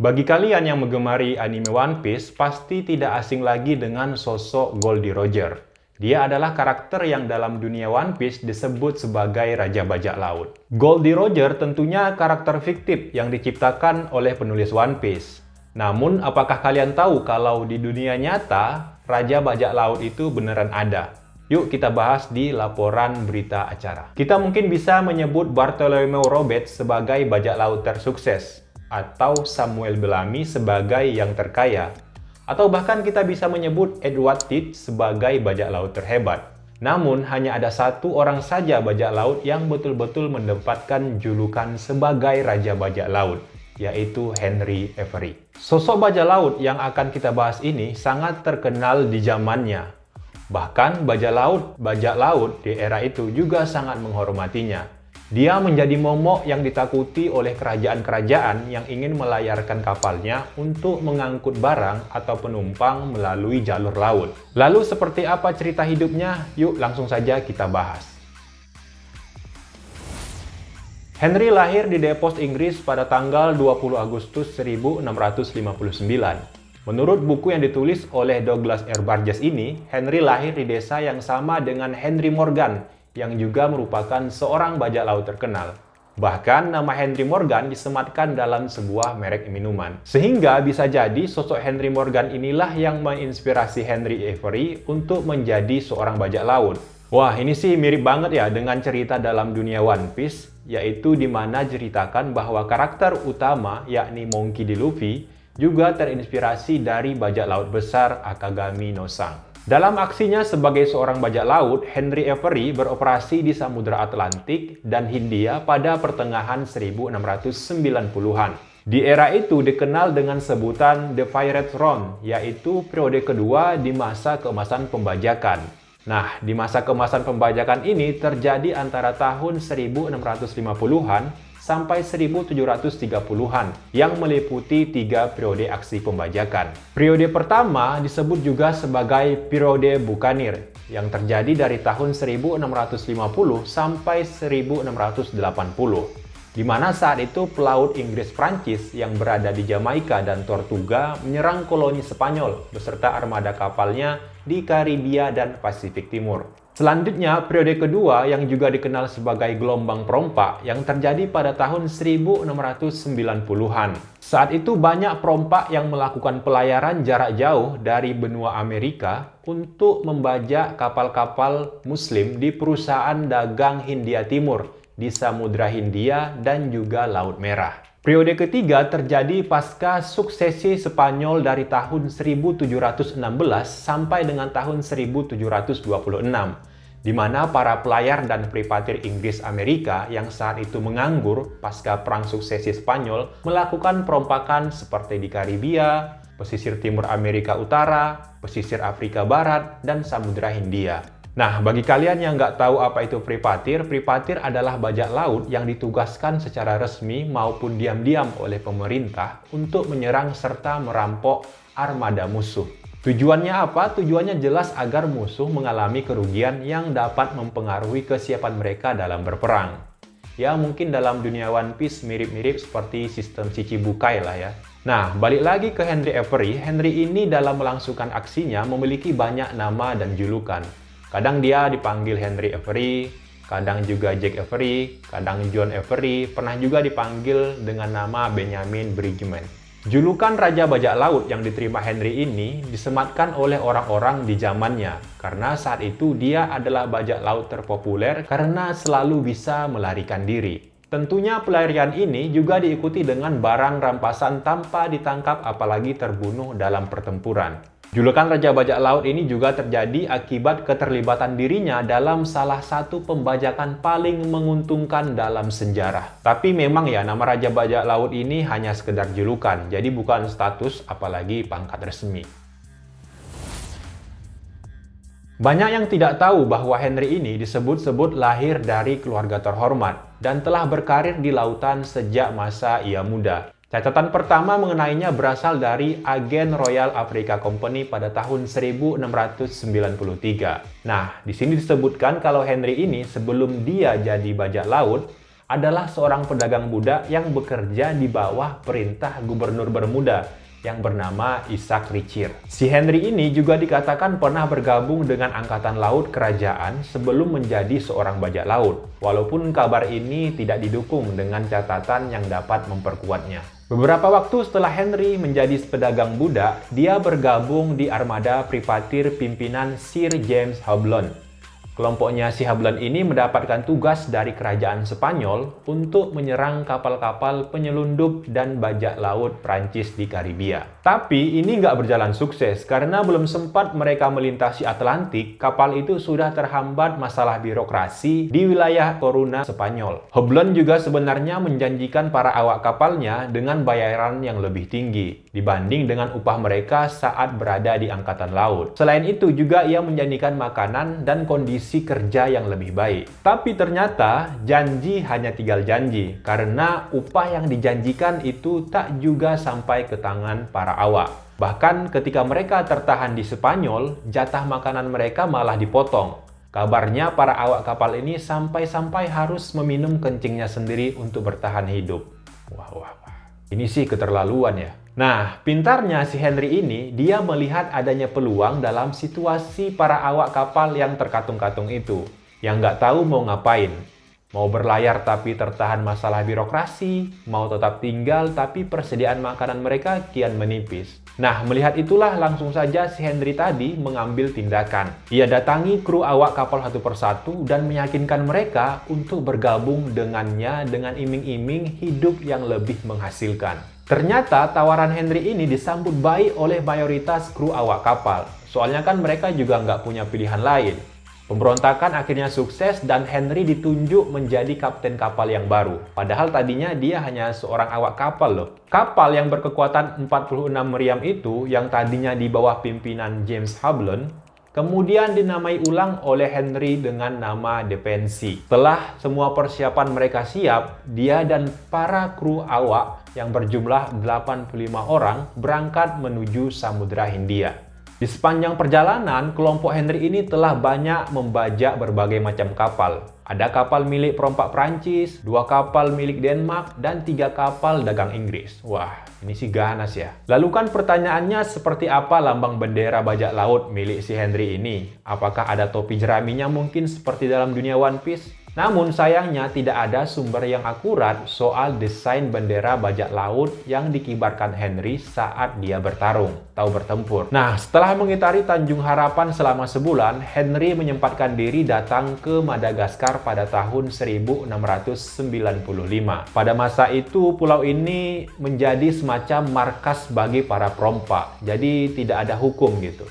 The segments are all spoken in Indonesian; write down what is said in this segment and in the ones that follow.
Bagi kalian yang menggemari anime One Piece, pasti tidak asing lagi dengan sosok Goldie Roger. Dia adalah karakter yang dalam dunia One Piece disebut sebagai Raja Bajak Laut. Goldie Roger tentunya karakter fiktif yang diciptakan oleh penulis One Piece. Namun, apakah kalian tahu kalau di dunia nyata, Raja Bajak Laut itu beneran ada? Yuk kita bahas di laporan berita acara. Kita mungkin bisa menyebut Bartholomew Roberts sebagai bajak laut tersukses, atau Samuel Bellamy sebagai yang terkaya, atau bahkan kita bisa menyebut Edward Teach sebagai bajak laut terhebat. Namun, hanya ada satu orang saja bajak laut yang betul-betul mendapatkan julukan sebagai Raja Bajak Laut, yaitu Henry Avery. Sosok bajak laut yang akan kita bahas ini sangat terkenal di zamannya. Bahkan bajak laut di era itu juga sangat menghormatinya. Dia menjadi momok yang ditakuti oleh kerajaan-kerajaan yang ingin melayarkan kapalnya untuk mengangkut barang atau penumpang melalui jalur laut. Lalu seperti apa cerita hidupnya? Yuk langsung saja kita bahas. Henry lahir di Depos, Inggris pada tanggal 20 Agustus 1659. Menurut buku yang ditulis oleh Douglas R. Burgess ini, Henry lahir di desa yang sama dengan Henry Morgan, yang juga merupakan seorang bajak laut terkenal. Bahkan nama Henry Morgan disematkan dalam sebuah merek minuman. Sehingga bisa jadi sosok Henry Morgan inilah yang menginspirasi Henry Avery untuk menjadi seorang bajak laut. Wah, ini sih mirip banget ya dengan cerita dalam dunia One Piece, yaitu di mana ceritakan bahwa karakter utama yakni Monkey D. Luffy juga terinspirasi dari bajak laut besar Akagami no Sang. Dalam aksinya sebagai seorang bajak laut, Henry Avery beroperasi di Samudra Atlantik dan Hindia pada pertengahan 1690-an. Di era itu dikenal dengan sebutan The Pirate Throne, yaitu periode kedua di masa keemasan pembajakan. Nah, di masa keemasan pembajakan ini terjadi antara tahun 1650-an sampai 1730-an yang meliputi 3 periode aksi pembajakan. Periode pertama disebut juga sebagai periode Buccaneer yang terjadi dari tahun 1650 sampai 1680, di mana saat itu pelaut Inggris-Prancis yang berada di Jamaika dan Tortuga menyerang koloni Spanyol beserta armada kapalnya di Karibia dan Pasifik Timur. Selanjutnya, periode kedua yang juga dikenal sebagai gelombang perompak yang terjadi pada tahun 1690-an. Saat itu banyak perompak yang melakukan pelayaran jarak jauh dari benua Amerika untuk membajak kapal-kapal Muslim di perusahaan dagang Hindia Timur di Samudra Hindia dan juga Laut Merah. Periode ketiga terjadi pasca suksesi Spanyol dari tahun 1716 sampai dengan tahun 1726, di mana para pelayar dan privateer Inggris Amerika yang saat itu menganggur pasca perang suksesi Spanyol melakukan perompakan seperti di Karibia, pesisir timur Amerika Utara, pesisir Afrika Barat, dan Samudra Hindia. Nah, bagi kalian yang nggak tahu apa itu privateer, privateer adalah bajak laut yang ditugaskan secara resmi maupun diam-diam oleh pemerintah untuk menyerang serta merampok armada musuh. Tujuannya apa? Tujuannya jelas agar musuh mengalami kerugian yang dapat mempengaruhi kesiapan mereka dalam berperang. Ya, mungkin dalam dunia One Piece mirip-mirip seperti sistem Shichibukai lah ya. Nah, balik lagi ke Henry Avery. Henry ini dalam melangsungkan aksinya memiliki banyak nama dan julukan. Kadang dia dipanggil Henry Avery, kadang juga Jack Avery, kadang John Avery, pernah juga dipanggil dengan nama Benjamin Bridgman. Julukan Raja Bajak Laut yang diterima Henry ini disematkan oleh orang-orang di zamannya, karena saat itu dia adalah bajak laut terpopuler karena selalu bisa melarikan diri. Tentunya pelarian ini juga diikuti dengan barang rampasan tanpa ditangkap apalagi terbunuh dalam pertempuran. Julukan Raja Bajak Laut ini juga terjadi akibat keterlibatan dirinya dalam salah satu pembajakan paling menguntungkan dalam sejarah. Tapi memang ya, nama Raja Bajak Laut ini hanya sekedar julukan, jadi bukan status apalagi pangkat resmi. Banyak yang tidak tahu bahwa Henry ini disebut-sebut lahir dari keluarga terhormat dan telah berkarir di lautan sejak masa ia muda. Catatan pertama mengenainya berasal dari agen Royal Africa Company pada tahun 1693. Nah, di sini disebutkan kalau Henry ini sebelum dia jadi bajak laut adalah seorang pedagang budak yang bekerja di bawah perintah gubernur Bermuda yang bernama Isaac Richir. Si Henry ini juga dikatakan pernah bergabung dengan Angkatan Laut Kerajaan sebelum menjadi seorang bajak laut, walaupun kabar ini tidak didukung dengan catatan yang dapat memperkuatnya. Beberapa waktu setelah Henry menjadi pedagang budak, dia bergabung di armada privatir pimpinan Sir James Houblon. Kelompoknya si Houblon ini mendapatkan tugas dari kerajaan Spanyol untuk menyerang kapal-kapal penyelundup dan bajak laut Prancis di Karibia. Tapi ini nggak berjalan sukses karena belum sempat mereka melintasi Atlantik, kapal itu sudah terhambat masalah birokrasi di wilayah Coruna, Spanyol. Houblon juga sebenarnya menjanjikan para awak kapalnya dengan bayaran yang lebih tinggi dibanding dengan upah mereka saat berada di Angkatan Laut. Selain itu juga ia menjanjikan makanan dan kondisi kerja yang lebih baik. Tapi ternyata janji hanya tinggal janji karena upah yang dijanjikan itu tak juga sampai ke tangan para awak. Bahkan ketika mereka tertahan di Spanyol, jatah makanan mereka malah dipotong. Kabarnya para awak kapal ini sampai-sampai harus meminum kencingnya sendiri untuk bertahan hidup. Wah. Ini sih keterlaluan ya. Nah, pintarnya si Henry ini, dia melihat adanya peluang dalam situasi para awak kapal yang terkatung-katung itu, yang nggak tahu mau ngapain. Mau berlayar tapi tertahan masalah birokrasi, mau tetap tinggal tapi persediaan makanan mereka kian menipis. Nah, melihat itulah langsung saja si Henry tadi mengambil tindakan. Ia datangi kru awak kapal satu persatu dan meyakinkan mereka untuk bergabung dengannya dengan iming-iming hidup yang lebih menghasilkan. Ternyata tawaran Henry ini disambut baik oleh mayoritas kru awak kapal. Soalnya kan mereka juga nggak punya pilihan lain. Pemberontakan akhirnya sukses dan Henry ditunjuk menjadi kapten kapal yang baru. Padahal tadinya dia hanya seorang awak kapal loh. Kapal yang berkekuatan 46 meriam itu yang tadinya di bawah pimpinan James Houblon, kemudian dinamai ulang oleh Henry dengan nama Defensie. Setelah semua persiapan mereka siap, dia dan para kru awak yang berjumlah 85 orang berangkat menuju Samudra Hindia. Di sepanjang perjalanan, kelompok Henry ini telah banyak membajak berbagai macam kapal. Ada kapal milik perompak Prancis, 2 kapal milik Denmark, dan 3 kapal dagang Inggris. Wah, ini sih ganas ya. Lalu kan pertanyaannya seperti apa lambang bendera bajak laut milik si Henry ini? Apakah ada topi jeraminya mungkin seperti dalam dunia One Piece? Namun sayangnya tidak ada sumber yang akurat soal desain bendera bajak laut yang dikibarkan Henry saat dia bertarung atau bertempur. Nah, setelah mengitari Tanjung Harapan selama sebulan, Henry menyempatkan diri datang ke Madagaskar pada tahun 1695. Pada masa itu, pulau ini menjadi semacam markas bagi para perompak, jadi tidak ada hukum gitu.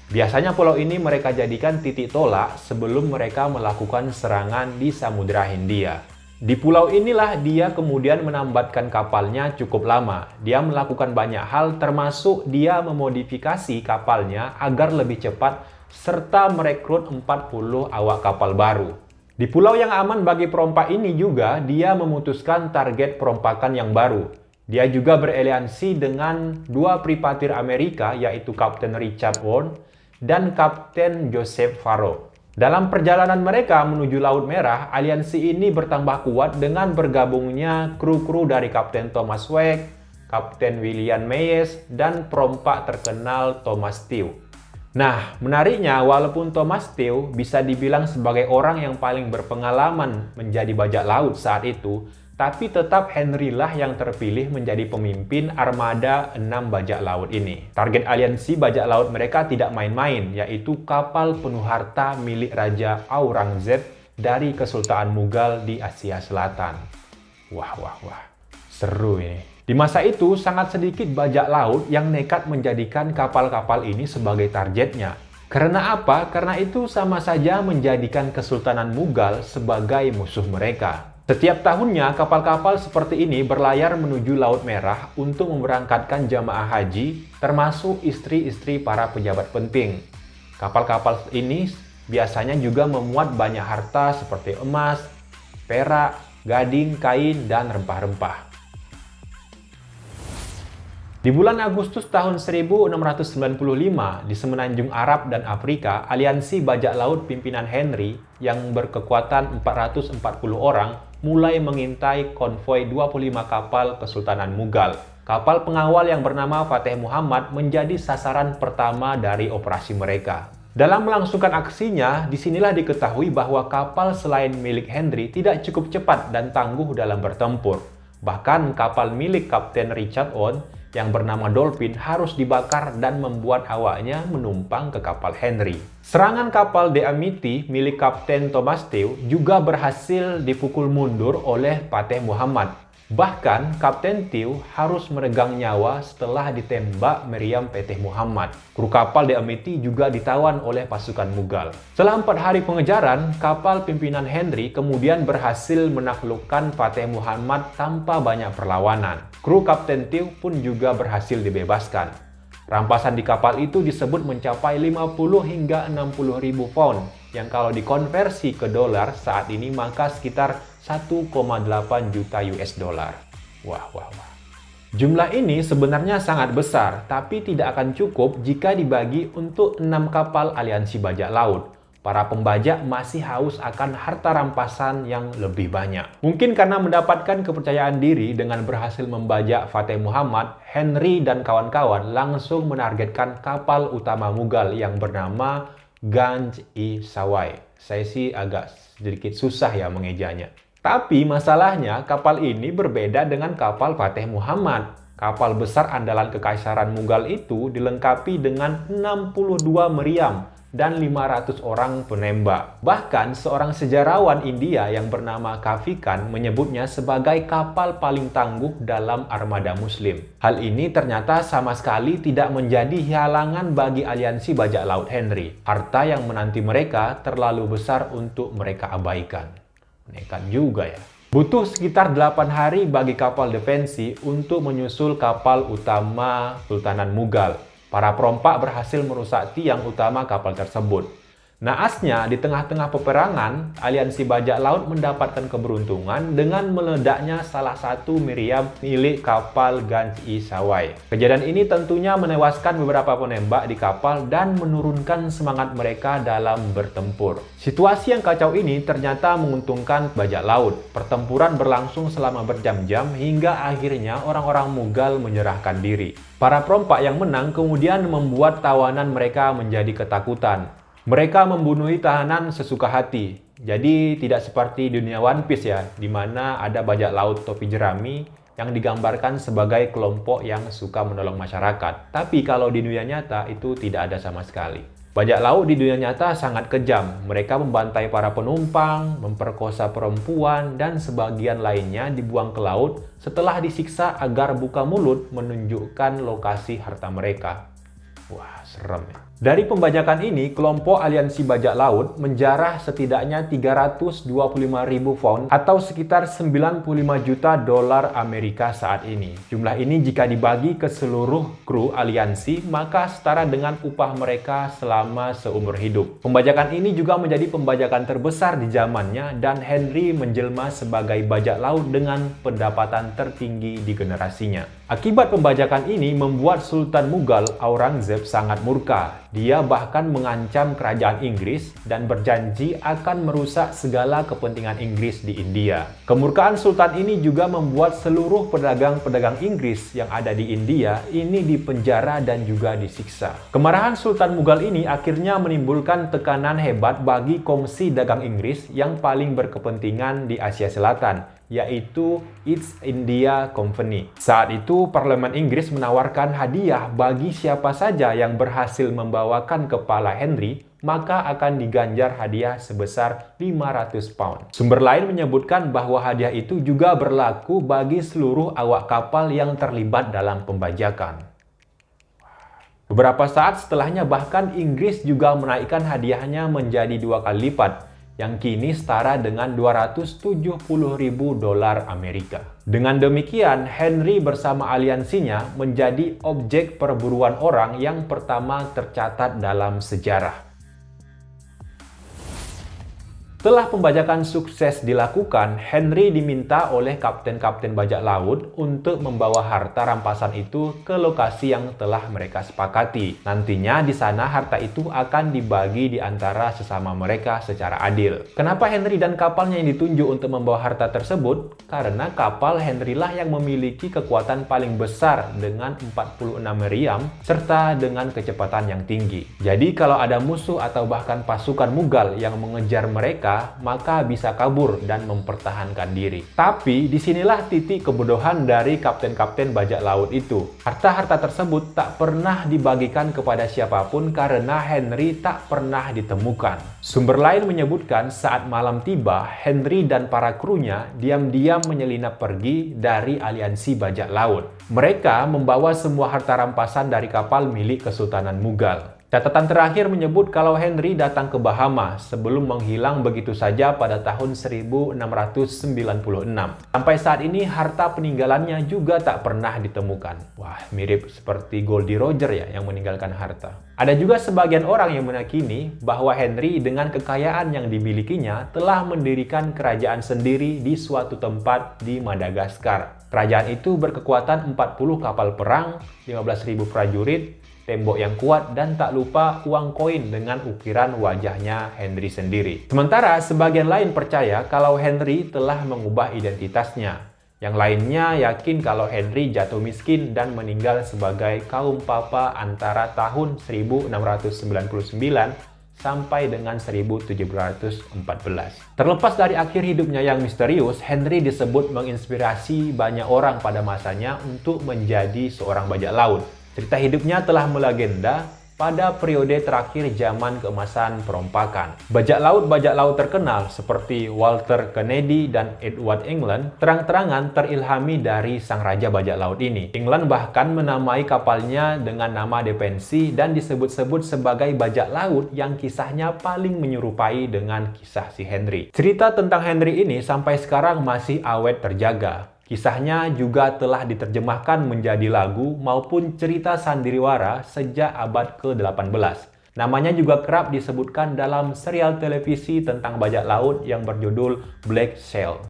Biasanya pulau ini mereka jadikan titik tolak sebelum mereka melakukan serangan di Samudra Hindia. Di pulau inilah dia kemudian menambatkan kapalnya cukup lama. Dia melakukan banyak hal termasuk dia memodifikasi kapalnya agar lebih cepat serta merekrut 40 awak kapal baru. Di pulau yang aman bagi perompak ini juga dia memutuskan target perompakan yang baru. Dia juga beraliansi dengan 2 privatir Amerika yaitu Kapten Richard Warne dan Kapten Joseph Farragut. Dalam perjalanan mereka menuju Laut Merah, aliansi ini bertambah kuat dengan bergabungnya kru-kru dari Kapten Thomas Wake, Kapten William Mayes, dan perompak terkenal Thomas Tew. Nah, menariknya walaupun Thomas Tew bisa dibilang sebagai orang yang paling berpengalaman menjadi bajak laut saat itu, tapi tetap Henry lah yang terpilih menjadi pemimpin armada 6 bajak laut ini. Target aliansi bajak laut mereka tidak main-main, yaitu kapal penuh harta milik Raja Aurangzeb dari Kesultanan Mughal di Asia Selatan. Wah. Seru ini. Di masa itu, sangat sedikit bajak laut yang nekat menjadikan kapal-kapal ini sebagai targetnya. Karena apa? Karena itu sama saja menjadikan Kesultanan Mughal sebagai musuh mereka. Setiap tahunnya, kapal-kapal seperti ini berlayar menuju Laut Merah untuk memberangkatkan jamaah haji, termasuk istri-istri para pejabat penting. Kapal-kapal ini biasanya juga memuat banyak harta seperti emas, perak, gading, kain, dan rempah-rempah. Di bulan Agustus tahun 1695, di Semenanjung Arab dan Afrika, aliansi bajak laut pimpinan Henry yang berkekuatan 440 orang mulai mengintai konvoi 25 kapal Kesultanan Mughal. Kapal pengawal yang bernama Fateh Muhammad menjadi sasaran pertama dari operasi mereka. Dalam melangsungkan aksinya, disinilah diketahui bahwa kapal selain milik Henry tidak cukup cepat dan tangguh dalam bertempur. Bahkan kapal milik Kapten Richard Owen yang bernama Dolphin harus dibakar dan membuat awaknya menumpang ke kapal Henry. Serangan kapal The Amity milik Kapten Thomas Tew juga berhasil dipukul mundur oleh Fateh Muhammad. Bahkan Kapten Tew harus meregang nyawa setelah ditembak meriam Fateh Muhammad. Kru kapal The Amity juga ditawan oleh pasukan Mughal. Setelah 4 hari pengejaran, kapal pimpinan Henry kemudian berhasil menaklukkan Fateh Muhammad tanpa banyak perlawanan. Kru Kapten Tew pun juga berhasil dibebaskan. Rampasan di kapal itu disebut mencapai 50 hingga 60 ribu pound, yang kalau dikonversi ke dolar saat ini maka sekitar 1,8 juta US dollar. Wah. Jumlah ini sebenarnya sangat besar, tapi tidak akan cukup jika dibagi untuk 6 kapal aliansi bajak laut. Para pembajak masih haus akan harta rampasan yang lebih banyak. Mungkin karena mendapatkan kepercayaan diri dengan berhasil membajak Fateh Muhammad, Henry dan kawan-kawan langsung menargetkan kapal utama Mughal yang bernama Ganj-i-Sawai. Saya sih agak sedikit susah ya mengejanya. Tapi masalahnya kapal ini berbeda dengan kapal Fateh Muhammad. Kapal besar andalan Kekaisaran Mughal itu dilengkapi dengan 62 meriam dan 500 orang penembak. Bahkan seorang sejarawan India yang bernama Kafi Khan menyebutnya sebagai kapal paling tangguh dalam armada Muslim. Hal ini ternyata sama sekali tidak menjadi halangan bagi aliansi bajak laut Henry. Harta yang menanti mereka terlalu besar untuk mereka abaikan. Nekat juga ya. Butuh sekitar 8 hari bagi kapal defensi untuk menyusul kapal utama Sultanan Mughal. Para perompak berhasil merusak tiang utama kapal tersebut. Naasnya, di tengah-tengah peperangan, aliansi bajak laut mendapatkan keberuntungan dengan meledaknya salah satu meriam milik kapal Ganj-i-Sawai. Kejadian ini tentunya menewaskan beberapa penembak di kapal dan menurunkan semangat mereka dalam bertempur. Situasi yang kacau ini ternyata menguntungkan bajak laut. Pertempuran berlangsung selama berjam-jam hingga akhirnya orang-orang Mughal menyerahkan diri. Para perompak yang menang kemudian membuat tawanan mereka menjadi ketakutan. Mereka membunuhi tahanan sesuka hati. Jadi tidak seperti dunia One Piece ya, di mana ada bajak laut topi jerami yang digambarkan sebagai kelompok yang suka menolong masyarakat. Tapi kalau di dunia nyata itu tidak ada sama sekali. Bajak laut di dunia nyata sangat kejam. Mereka membantai para penumpang, memperkosa perempuan, dan sebagian lainnya dibuang ke laut setelah disiksa agar buka mulut menunjukkan lokasi harta mereka. Wah, serem ya. Dari pembajakan ini, kelompok aliansi bajak laut menjarah setidaknya 325 ribu pound atau sekitar 95 juta dolar Amerika saat ini. Jumlah ini jika dibagi ke seluruh kru aliansi, maka setara dengan upah mereka selama seumur hidup. Pembajakan ini juga menjadi pembajakan terbesar di zamannya dan Henry menjelma sebagai bajak laut dengan pendapatan tertinggi di generasinya. Akibat pembajakan ini membuat Sultan Mughal Aurangzeb sangat murka. Dia bahkan mengancam kerajaan Inggris dan berjanji akan merusak segala kepentingan Inggris di India. Kemurkaan Sultan ini juga membuat seluruh pedagang-pedagang Inggris yang ada di India ini dipenjara dan juga disiksa. Kemarahan Sultan Mughal ini akhirnya menimbulkan tekanan hebat bagi kongsi dagang Inggris yang paling berkepentingan di Asia Selatan, yaitu East India Company. Saat itu, Parlemen Inggris menawarkan hadiah bagi siapa saja yang berhasil membawakan kepala Henry, maka akan diganjar hadiah sebesar 500 pound. Sumber lain menyebutkan bahwa hadiah itu juga berlaku bagi seluruh awak kapal yang terlibat dalam pembajakan. Beberapa saat setelahnya bahkan Inggris juga menaikkan hadiahnya menjadi 2 kali lipat, yang kini setara dengan 270 ribu dolar Amerika. Dengan demikian, Henry bersama aliansinya menjadi objek perburuan orang yang pertama tercatat dalam sejarah. Setelah pembajakan sukses dilakukan, Henry diminta oleh kapten-kapten bajak laut untuk membawa harta rampasan itu ke lokasi yang telah mereka sepakati. Nantinya di sana harta itu akan dibagi di antara sesama mereka secara adil. Kenapa Henry dan kapalnya yang ditunjuk untuk membawa harta tersebut? Karena kapal Henry lah yang memiliki kekuatan paling besar dengan 46 meriam serta dengan kecepatan yang tinggi. Jadi kalau ada musuh atau bahkan pasukan Mughal yang mengejar mereka, maka bisa kabur dan mempertahankan diri. Tapi disinilah titik kebodohan dari kapten-kapten bajak laut itu. Harta-harta tersebut tak pernah dibagikan kepada siapapun karena Henry tak pernah ditemukan. Sumber lain menyebutkan saat malam tiba, Henry dan para krunya diam-diam menyelinap pergi dari aliansi bajak laut. Mereka membawa semua harta rampasan dari kapal milik Kesultanan Mughal. Catatan terakhir menyebut kalau Henry datang ke Bahama sebelum menghilang begitu saja pada tahun 1696. Sampai saat ini harta peninggalannya juga tak pernah ditemukan. Wah, mirip seperti Goldie Roger ya yang meninggalkan harta. Ada juga sebagian orang yang meyakini bahwa Henry dengan kekayaan yang dimilikinya telah mendirikan kerajaan sendiri di suatu tempat di Madagaskar. Kerajaan itu berkekuatan 40 kapal perang, 15.000 prajurit, tembok yang kuat, dan tak lupa uang koin dengan ukiran wajahnya Henry sendiri. Sementara sebagian lain percaya kalau Henry telah mengubah identitasnya. Yang lainnya yakin kalau Henry jatuh miskin dan meninggal sebagai kaum papa antara tahun 1699 sampai dengan 1714. Terlepas dari akhir hidupnya yang misterius, Henry disebut menginspirasi banyak orang pada masanya untuk menjadi seorang bajak laut. Cerita hidupnya telah melegenda pada periode terakhir zaman keemasan perompakan. Bajak laut terkenal seperti Walter Kennedy dan Edward England terang-terangan terilhami dari sang raja bajak laut ini. England bahkan menamai kapalnya dengan nama Depensy dan disebut-sebut sebagai bajak laut yang kisahnya paling menyerupai dengan kisah si Henry. Cerita tentang Henry ini sampai sekarang masih awet terjaga. Kisahnya juga telah diterjemahkan menjadi lagu maupun cerita sandiwara sejak abad ke-18. Namanya juga kerap disebutkan dalam serial televisi tentang bajak laut yang berjudul Black Sail.